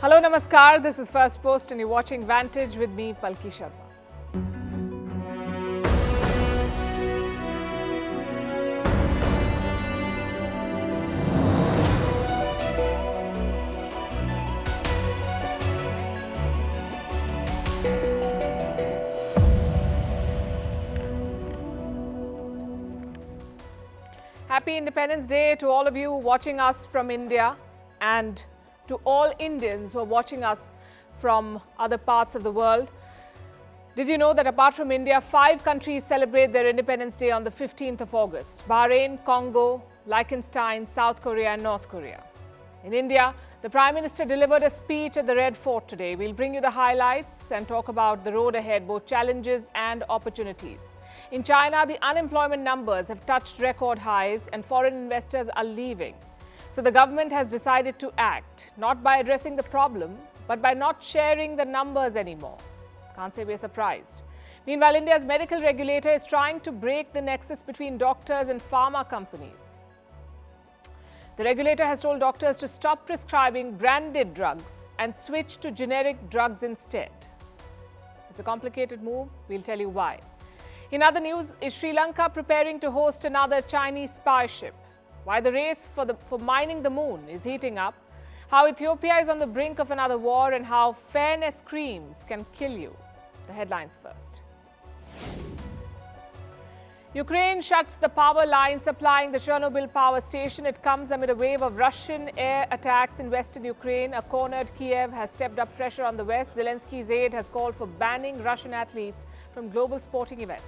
Hello, Namaskar. This is Firstpost and you're watching Vantage with me, Palki Sharma. Happy Independence Day to all of you watching us from India and to all Indians who are watching us from other parts of the world. Did you know that apart from India, 5 countries celebrate their Independence Day on the 15th of August? Bahrain, Congo, Liechtenstein, South Korea and North Korea. In India, the Prime Minister delivered a speech at the Red Fort today. We'll bring you the highlights and talk about the road ahead, both challenges and opportunities. In China, the unemployment numbers have touched record highs and foreign investors are leaving. So the government has decided to act, not by addressing the problem, but by not sharing the numbers anymore. Can't say we're surprised. Meanwhile, India's medical regulator is trying to break the nexus between doctors and pharma companies. The regulator has told doctors to stop prescribing branded drugs and switch to generic drugs instead. It's a complicated move. We'll tell you why. In other news, is Sri Lanka preparing to host another Chinese spy ship? Why the race for mining the moon is heating up, how Ethiopia is on the brink of another war, and how fairness creams can kill you. The headlines first. Ukraine shuts the power line supplying the Chernobyl power station. It comes amid a wave of Russian air attacks in western Ukraine. A cornered Kiev has stepped up pressure on the west. Zelensky's aide has called for banning Russian athletes from global sporting events.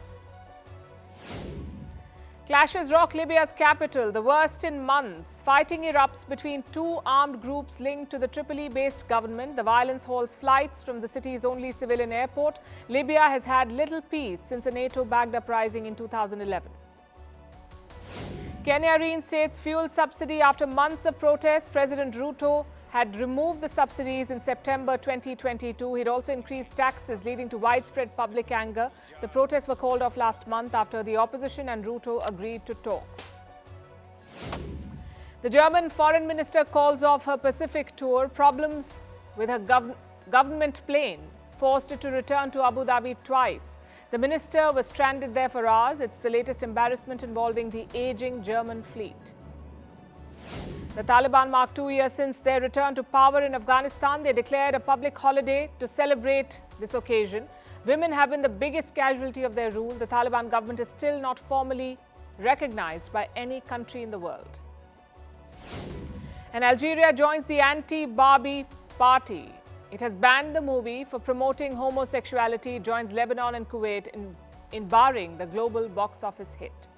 Clashes rock Libya's capital, the worst in months. Fighting erupts between 2 armed groups linked to the Tripoli-based government. The violence halts flights from the city's only civilian airport. Libya has had little peace since a NATO-backed uprising in 2011. Kenya reinstates fuel subsidy after months of protests. President Ruto had removed the subsidies in September 2022. He'd also increased taxes, leading to widespread public anger. The protests were called off last month after the opposition and Ruto agreed to talks. The German foreign minister calls off her Pacific tour. Problems with her government plane forced it to return to Abu Dhabi twice. The minister was stranded there for hours. It's the latest embarrassment involving the aging German fleet. The Taliban marked 2 years since their return to power in Afghanistan. They declared a public holiday to celebrate this occasion. Women have been the biggest casualty of their rule. The Taliban government is still not formally recognized by any country in the world. And Algeria joins the anti-Barbie party. It has banned the movie for promoting homosexuality. It joins Lebanon and Kuwait in barring the global box office hit.